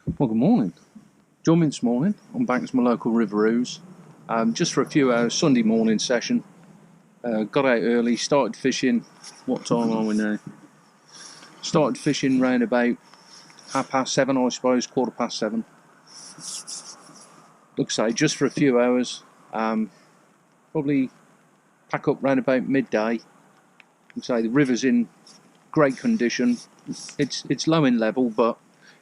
Well, good morning. Join me this morning. I'm back to my local river ouse. Just for a few hours, Sunday morning session. Got out early, started fishing. What time are we now? Started fishing round about 7:30, I suppose, 7:15. Like I say, just for a few hours. Probably pack up round about midday. Like I say, the river's in great condition. It's low in level, but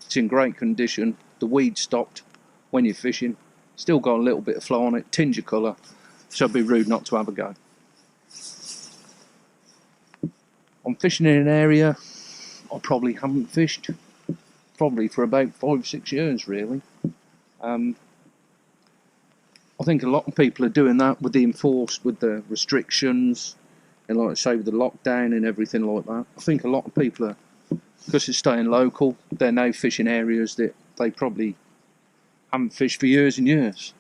it's in great condition. The weed stopped when you're fishing. Still got a little bit of flow on it, tinge of colour, so it'd be rude not to have a go. I'm fishing in an area I probably haven't fished probably for about 5-6 years really. I think a lot of people are doing that with the restrictions and, like I say, with the lockdown and everything like that. I think a lot of people are, because it's staying local, they're now fishing areas that they probably haven't fished for years and years.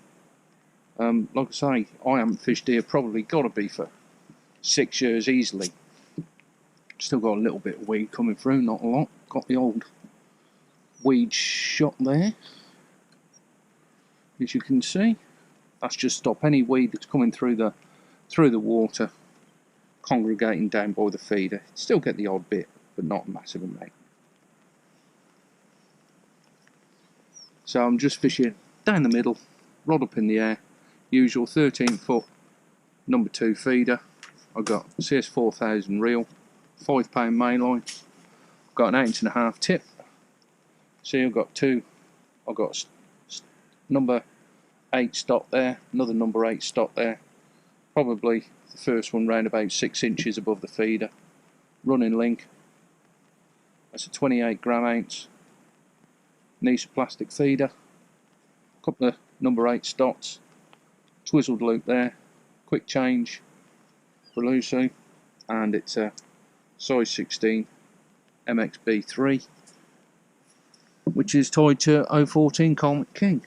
Like I say, I haven't fished here probably got to be for 6 years easily. Still got a little bit of weed coming through, not a lot. Got the old weed shot there, as you can see. That's just stop any weed that's coming through the water congregating down by the feeder. Still get the odd bit, but not a massive amount. So I'm just fishing down the middle, rod up in the air, usual 13-foot number 2 feeder. I've got CS4000 reel, 5-pound mainline. I've got an 8.5 tip. See, I've got number 8 stop there, another number 8 stop there. Probably the first one round about 6 inches above the feeder. Running link. That's a 28 gram ounce Nisa plastic feeder. Couple of number 8 stops. Twizzled loop there. Quick change for Lucy. And it's a size 16 MXB3, which is tied to 014 Comet King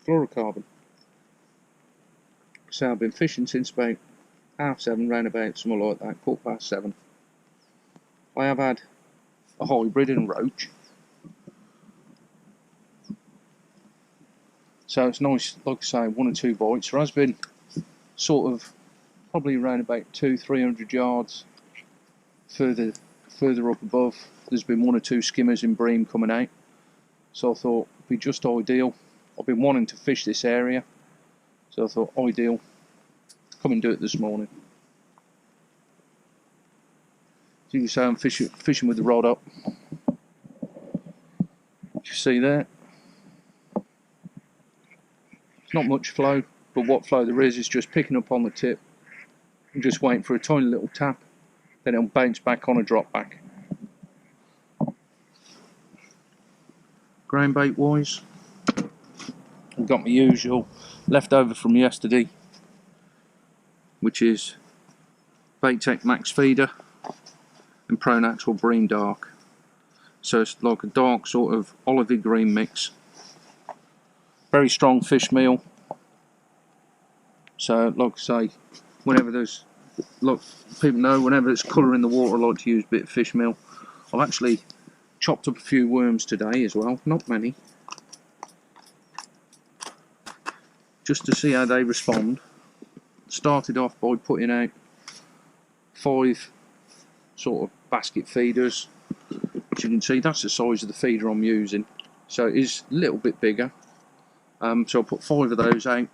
fluorocarbon. So I've been fishing since about 7:30, round about something like that, 7:15. I have had a hybrid and roach, so it's nice, like I say, 1 or 2 bites. There has been sort of probably around about 200-300 yards further up above, there's been 1 or 2 skimmers in bream coming out, so I thought it'd be just ideal. I've been wanting to fish this area, so I thought ideal, come and do it this morning. As you can see, I'm fishing with the rod up. You see there, it's not much flow, but what flow there is just picking up on the tip and just waiting for a tiny little tap, then it'll bounce back on a drop back. Ground bait wise, I've got my usual leftover from yesterday, which is Bait-Tech Max feeder and Pro Natural Bream Dark. So it's like a dark sort of olivey green mix. Very strong fish meal. So like I say, whenever there's, look, people know whenever there's colour in the water, I like to use a bit of fish meal. I've actually chopped up a few worms today as well, not many, just to see how they respond. Started off by putting out 5 sort of basket feeders. As you can see, that's the size of the feeder I'm using, so it is a little bit bigger. So I put 5 of those out,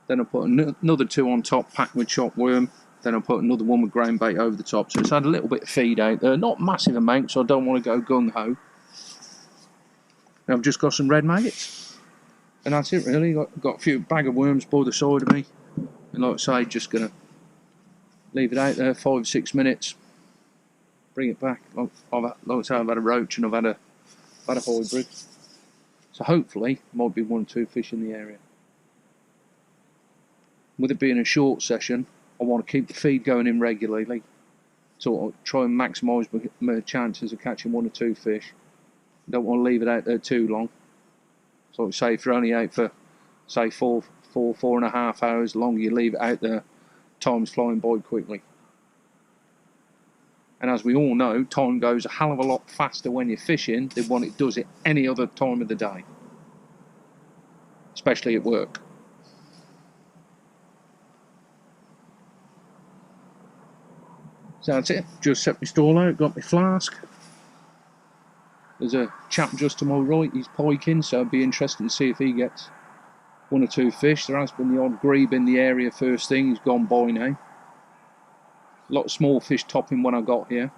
then I put another 2 on top packed with chopped worm, then I put another one with ground bait over the top, so it's had a little bit of feed out there, not massive amounts, so I don't want to go gung-ho. And I've just got some red maggots, and that's it really. Got a few bag of worms by the side of me, and like I say, just going to leave it out there 5-6 minutes, bring it back. Like I say, I've had a roach and I've had a hybrid, so hopefully might be 1 or 2 fish in the area. With it being a short session, I want to keep the feed going in regularly, so I'll try and maximise my chances of catching 1 or 2 fish. Don't want to leave it out there too long. So like say if you're only out for say 4.5 hours, the longer you leave it out there, time's flying by quickly. And as we all know, time goes a hell of a lot faster when you're fishing than when it does at any other time of the day, especially at work. So that's it, just set my stall out, got my flask. There's a chap just to my right, he's piking, so it'd be interesting to see if he gets 1 or 2 fish. There has been the odd grebe in the area first thing, he's gone by now. A lot of small fish topping when I got here.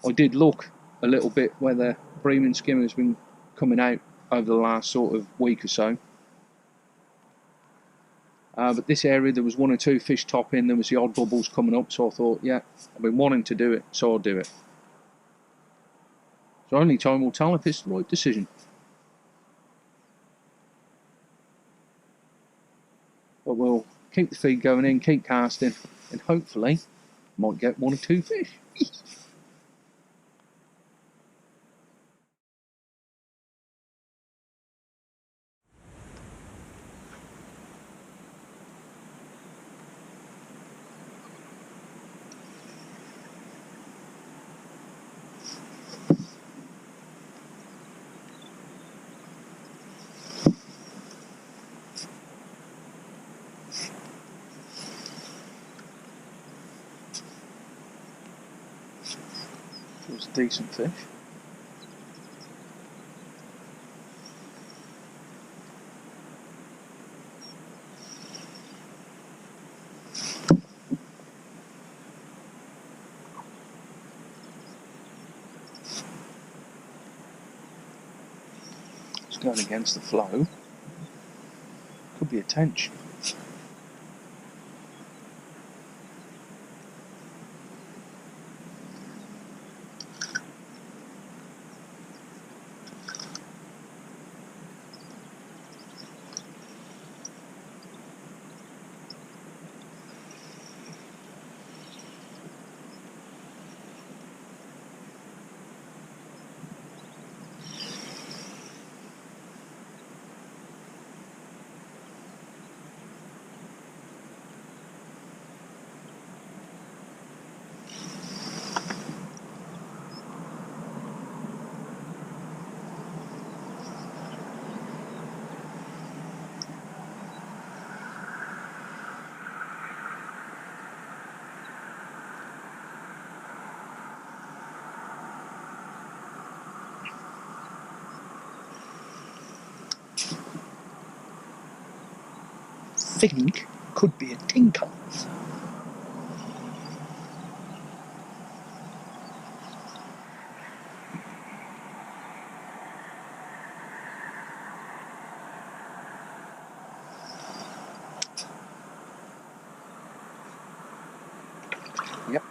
I did look a little bit where the bream and skimmer has been coming out over the last sort of week or so. But this area there was 1 or 2 fish topping, there was the odd bubbles coming up, so I thought, yeah, I've been wanting to do it, so I'll do it. So only time will tell if it's the right decision. But we'll keep the feed going in, keep casting, and hopefully might get 1 or 2 fish. It was a decent fish. It's going against the flow. Could be a tench. Think could be a tinca. Yep.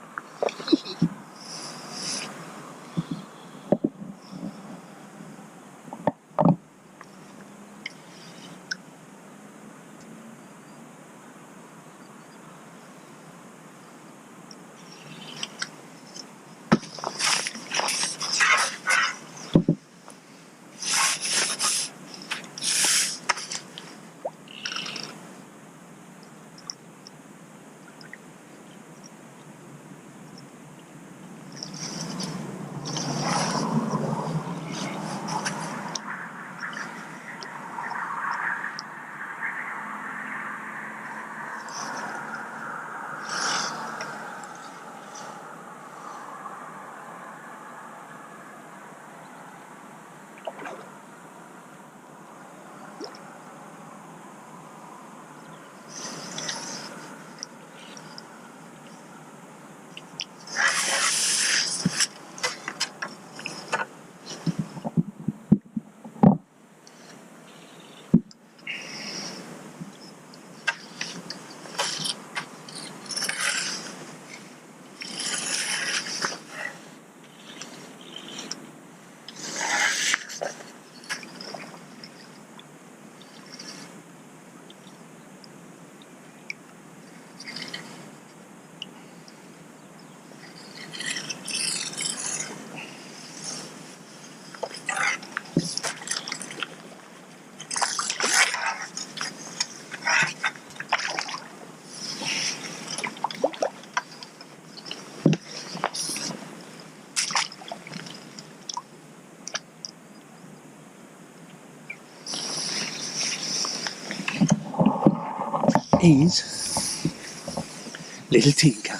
is little tinca.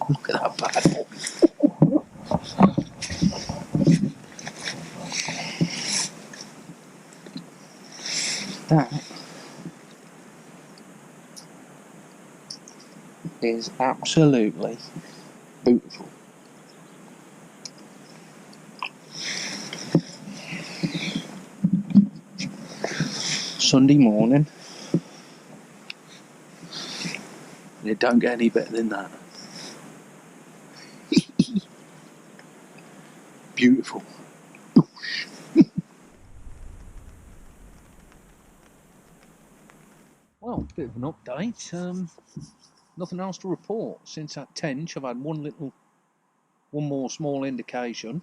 Look at that bad boy. That is absolutely beautiful. Sunday morning. It don't get any better than that. Beautiful. Well, bit of an update. Nothing else to report since that tench. I've had one more small indication,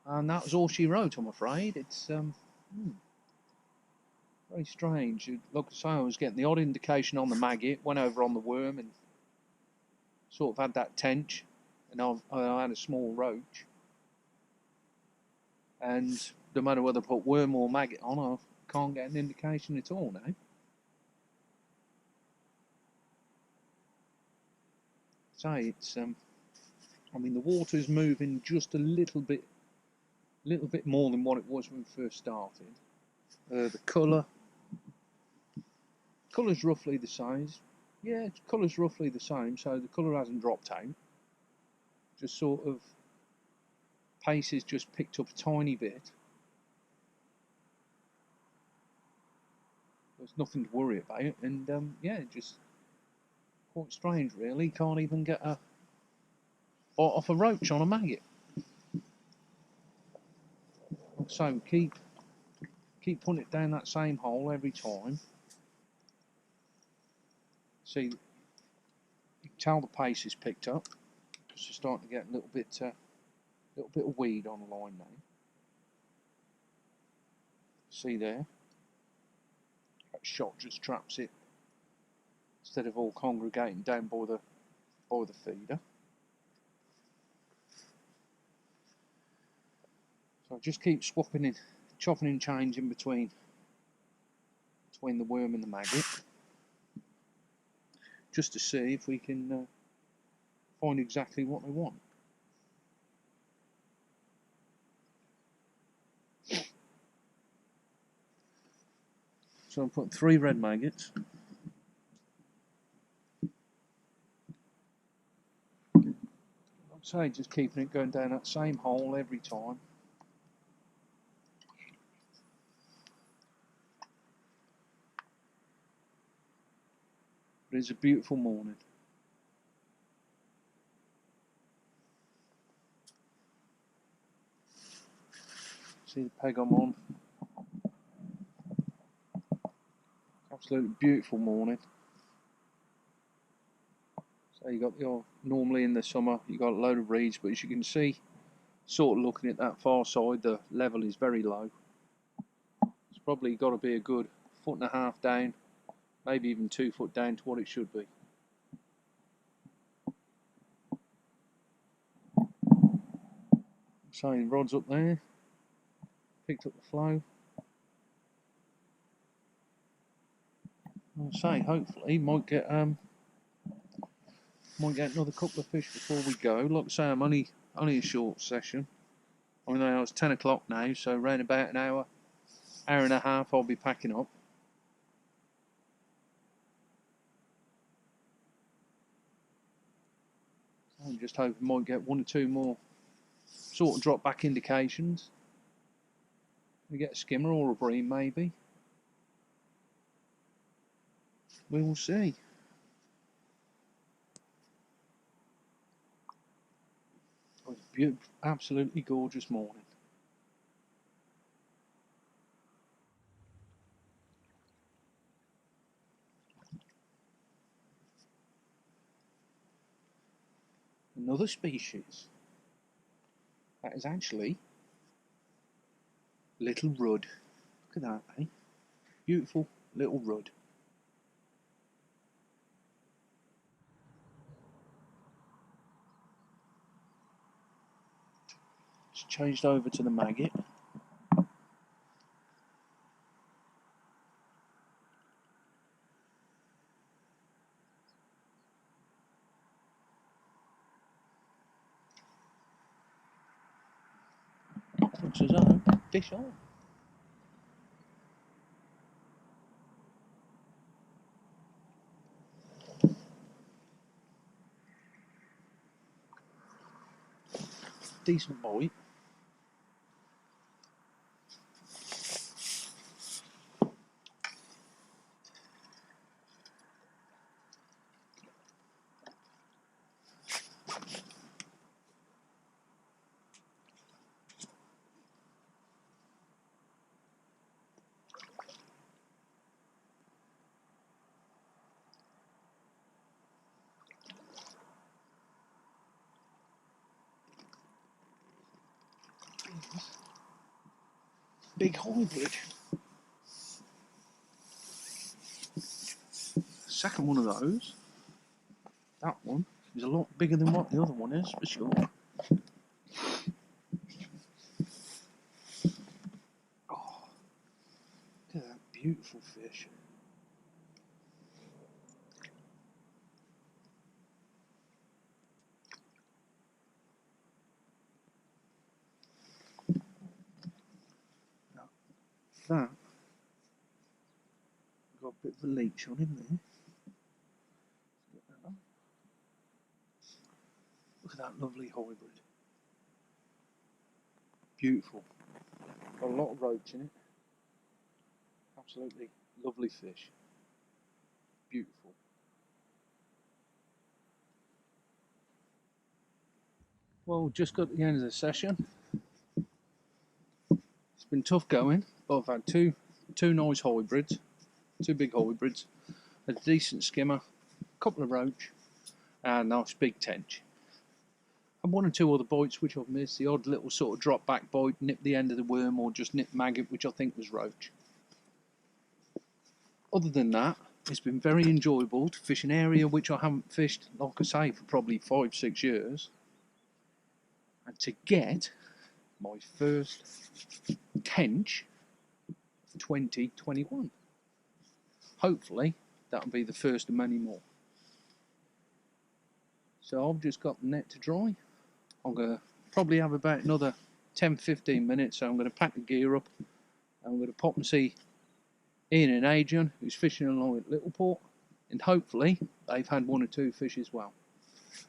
and that was all she wrote. I'm afraid it's very strange. Like I say, I was getting the odd indication on the maggot, went over on the worm, and sort of had that tench, and I had a small roach. And no matter whether I put worm or maggot on, I can't get an indication at all now. So it's I mean, the water's moving just a little bit more than what it was when we first started. The colour's roughly the size. Yeah, colour's roughly the same, so the colour hasn't dropped out. Just sort of pace has just picked up a tiny bit. There's nothing to worry about, and yeah, just quite strange really. Can't even get a off a roach on a maggot. So keep putting it down that same hole every time. See, you can tell the pace is picked up. Just starting to get a little bit of weed on the line now. See there, that shot just traps it instead of all congregating down by the feeder. So I just keep swapping in, chopping and changing between the worm and the maggot, just to see if we can find exactly what they want. So I'm putting 3 red maggots. I'd say just keeping it going down that same hole every time. But it's a beautiful morning. See the peg I'm on. Absolutely beautiful morning. So you got normally in the summer you got a load of reeds, but as you can see, sort of looking at that far side, the level is very low. It's probably got to be a good 1.5 foot down, maybe even 2 foot down to what it should be. So rod's up there, picked up the flow. I'll say hopefully might get another couple of fish before we go. Like I say, I'm only a short session. I know it's 10 o'clock now, so around about an hour and a half I'll be packing up. So I'm just hoping might get 1 or 2 more sort of drop back indications. We get a skimmer or a bream maybe. We will see. It was a beautiful, absolutely gorgeous morning. Another species. That is actually little rudd. Look at that, eh? Beautiful little rudd. It's changed over to the maggot. Looks as though fish on. Decent bite. Big hybrid. Second one of those. That one is a lot bigger than what the other one is, for sure. Oh, look at that beautiful fish. Now, that got a bit of a leech on him there. Look at that lovely hybrid. Beautiful. Got a lot of roach in it. Absolutely lovely fish. Beautiful. Well, just got to the end of the session. It's been tough going, but I've had two nice hybrids, two big hybrids, a decent skimmer, a couple of roach, and a nice big tench. And one or two other bites which I've missed, the odd little sort of drop back bite, nip the end of the worm, or just nip maggot, which I think was roach. Other than that, it's been very enjoyable to fish an area which I haven't fished, like I say, for probably 5-6 years. And to get my first tench for 2021. Hopefully, that'll be the first of many more. So I've just got the net to dry. I'm going to probably have about another 10-15 minutes, so I'm going to pack the gear up. And I'm going to pop and see Ian and Adrian, who's fishing along at Littleport, and hopefully they've had one or two fish as well.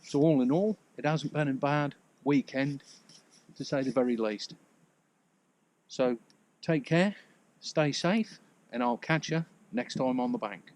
So all in all, it hasn't been a bad weekend, to say the very least. So take care, stay safe, and I'll catch you next time on the bank.